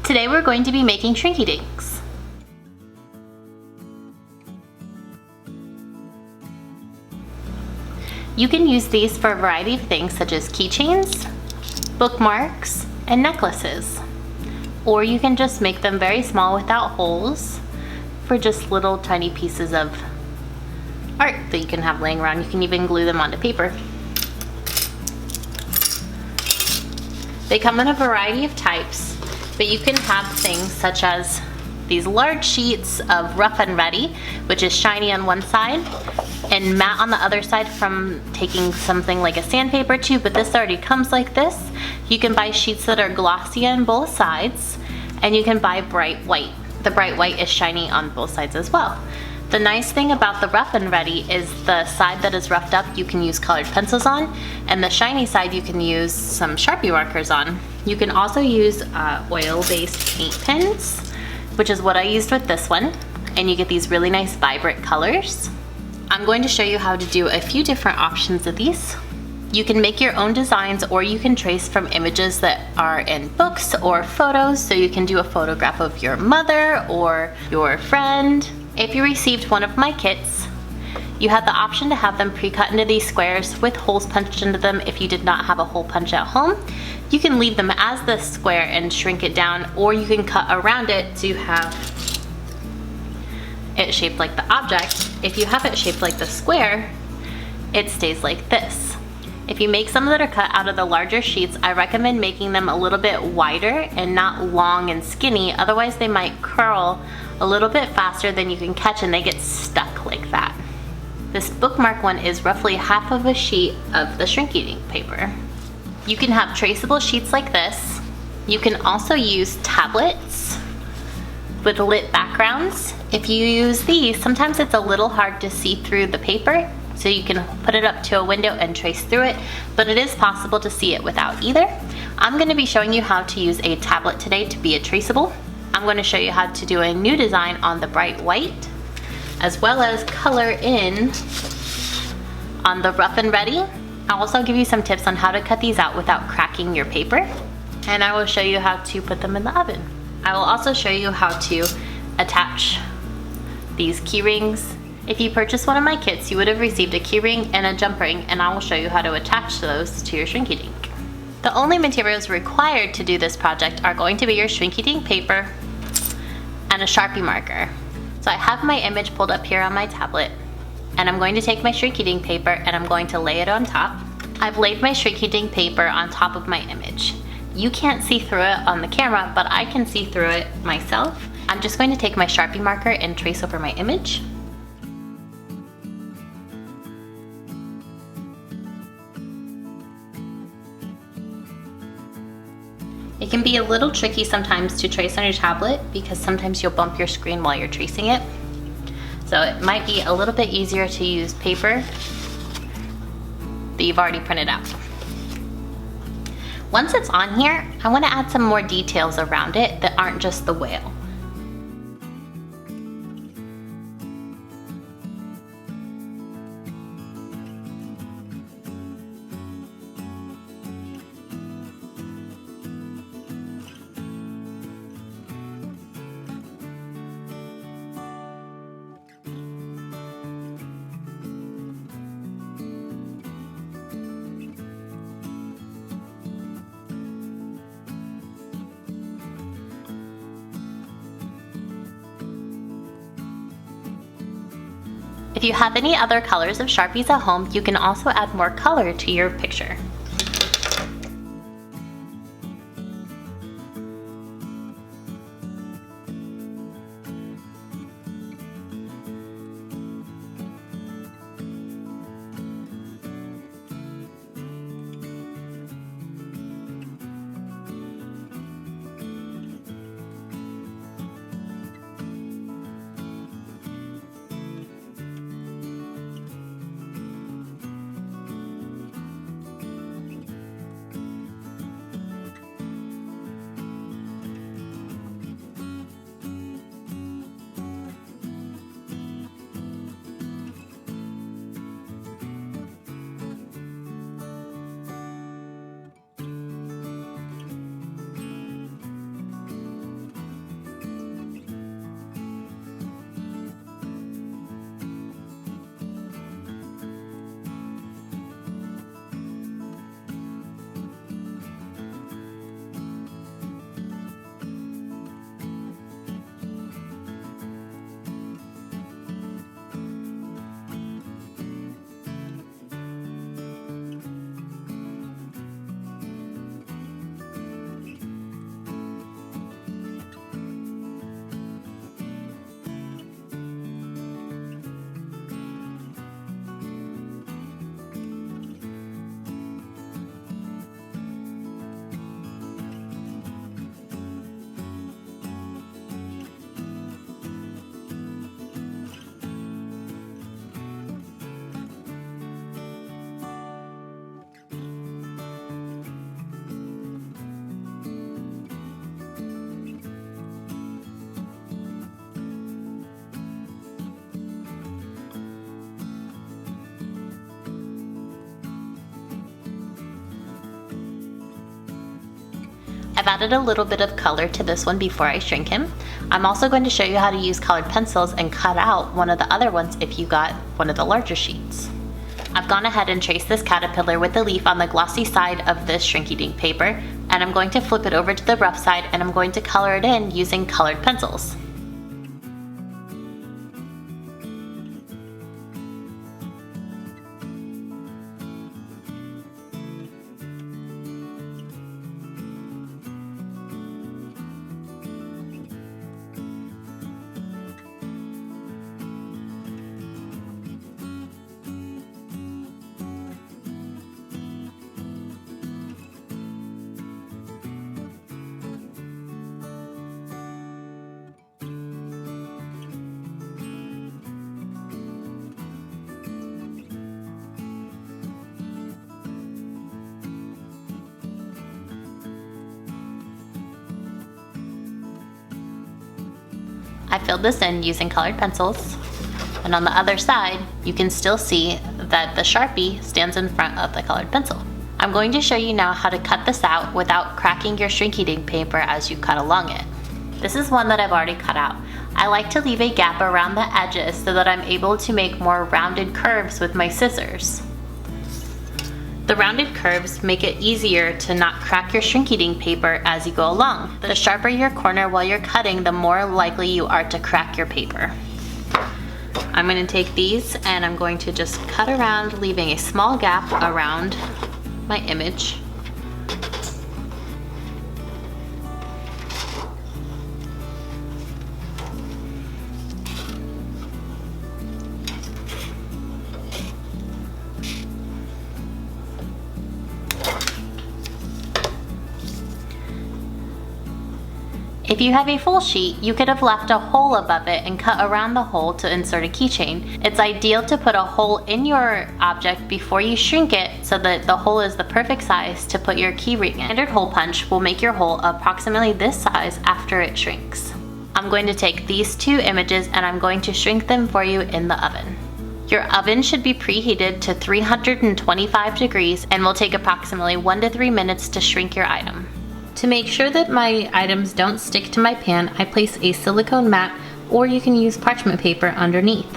Today we're going to be making Shrinky Dinks. You can use these for a variety of things such as keychains, bookmarks, and necklaces. Or you can just make them very small without holes for just little tiny pieces of art that you can have laying around. You can even glue them onto paper. They come in a variety of types, but you can have things such as these large sheets of Rough and Ready, which is shiny on one side and matte on the other side from taking something like a sandpaper tube, but this already comes like this. You can buy sheets that are glossy on both sides, and you can buy bright white. The bright white is shiny on both sides as well. The nice thing about the Rough and Ready is the side that is roughed up you can use colored pencils on, and the shiny side you can use some Sharpie markers on. You can also use oil-based paint pens, which is what I used with this one, and you get these really nice vibrant colors. I'm going to show you how to do a few different options of these. You can make your own designs, or you can trace from images that are in books or photos, so you can do a photograph of your mother or your friend. If you received one of my kits, you have the option to have them pre-cut into these squares with holes punched into them if you did not have a hole punch at home. You can leave them as the square and shrink it down, or you can cut around it to have it shaped like the object. If you have it shaped like the square, it stays like this. If you make some that are cut out of the larger sheets, I recommend making them a little bit wider and not long and skinny, otherwise they might curl a little bit faster than you can catch and they get stuck like that. This bookmark one is roughly half of a sheet of the Shrinky Dink paper. You can have traceable sheets like this. You can also use tablets with lit backgrounds. If you use these, sometimes it's a little hard to see through the paper, so you can put it up to a window and trace through it, but it is possible to see it without either. I'm going to be showing you how to use a tablet today to be a traceable. I'm going to show you how to do a new design on the bright white, as well as color in on the Rough and Ready. I'll also give you some tips on how to cut these out without cracking your paper, and I will show you how to put them in the oven. I will also show you how to attach these key rings. If you purchased one of my kits, you would have received a key ring and a jump ring, and I will show you how to attach those to your Shrinky Dink. The only materials required to do this project are going to be your Shrinky Dink paper and a Sharpie marker. So I have my image pulled up here on my tablet, and I'm going to take my Shrinky Dink paper and I'm going to lay it on top. I've laid my Shrinky Dink paper on top of my image. You can't see through it on the camera, but I can see through it myself. I'm just going to take my Sharpie marker and trace over my image. It can be a little tricky sometimes to trace on your tablet because sometimes you'll bump your screen while you're tracing it. So it might be a little bit easier to use paper that you've already printed out. Once it's on here, I want to add some more details around it that aren't just the whale. If you have any other colors of Sharpies at home, you can also add more color to your picture. I've added a little bit of color to this one before I shrink him. I'm also going to show you how to use colored pencils and cut out one of the other ones if you got one of the larger sheets. I've gone ahead and traced this caterpillar with the leaf on the glossy side of this Shrinky Dink paper, and I'm going to flip it over to the rough side and I'm going to color it in using colored pencils. I filled this in using colored pencils, and on the other side you can still see that the Sharpie stands in front of the colored pencil. I'm going to show you now how to cut this out without cracking your Shrinky Dink paper as you cut along it. This is one that I've already cut out. I like to leave a gap around the edges so that I'm able to make more rounded curves with my scissors. The rounded curves make it easier to not crack your Shrinky Dink paper as you go along. The sharper your corner while you're cutting, the more likely you are to crack your paper. I'm going to take these and I'm going to just cut around, leaving a small gap around my image. If you have a full sheet, you could have left a hole above it and cut around the hole to insert a keychain. It's ideal to put a hole in your object before you shrink it so that the hole is the perfect size to put your key ring in. Standard hole punch will make your hole approximately this size after it shrinks. I'm going to take these two images and I'm going to shrink them for you in the oven. Your oven should be preheated to 325 degrees and will take approximately 1 to 3 minutes to shrink your item. To make sure that my items don't stick to my pan, I place a silicone mat, or you can use parchment paper underneath.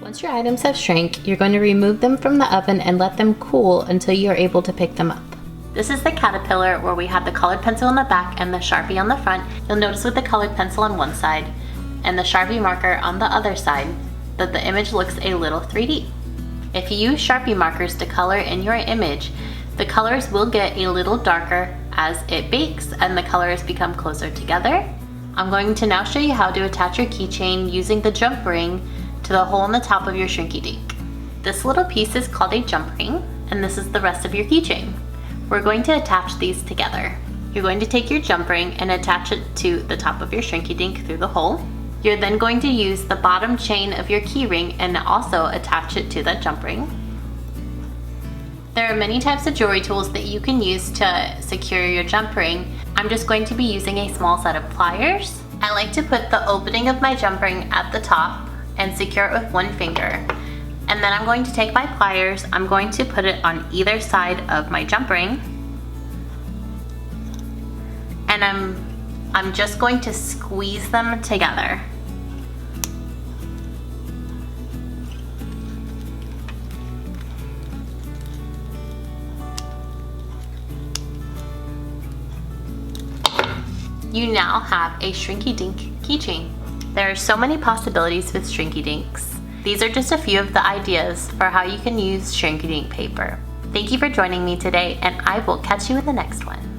Once your items have shrank, you're going to remove them from the oven and let them cool until you're able to pick them up. This is the caterpillar where we have the colored pencil on the back and the Sharpie on the front. You'll notice with the colored pencil on one side and the Sharpie marker on the other side that the image looks a little 3D. If you use Sharpie markers to color in your image, the colors will get a little darker as it bakes and the colors become closer together. I'm going to now show you how to attach your keychain using the jump ring to the hole on the top of your Shrinky Dink. This little piece is called a jump ring, and this is the rest of your keychain. We're going to attach these together. You're going to take your jump ring and attach it to the top of your Shrinky Dink through the hole. You're then going to use the bottom chain of your key ring and also attach it to that jump ring. There are many types of jewelry tools that you can use to secure your jump ring. I'm just going to be using a small set of pliers. I like to put the opening of my jump ring at the top and secure it with one finger. And then I'm going to take my pliers, I'm going to put it on either side of my jump ring. And I'm just going to squeeze them together. You now have a Shrinky Dink keychain. There are so many possibilities with Shrinky Dinks. These are just a few of the ideas for how you can use Shrinky Dink paper. Thank you for joining me today, and I will catch you in the next one.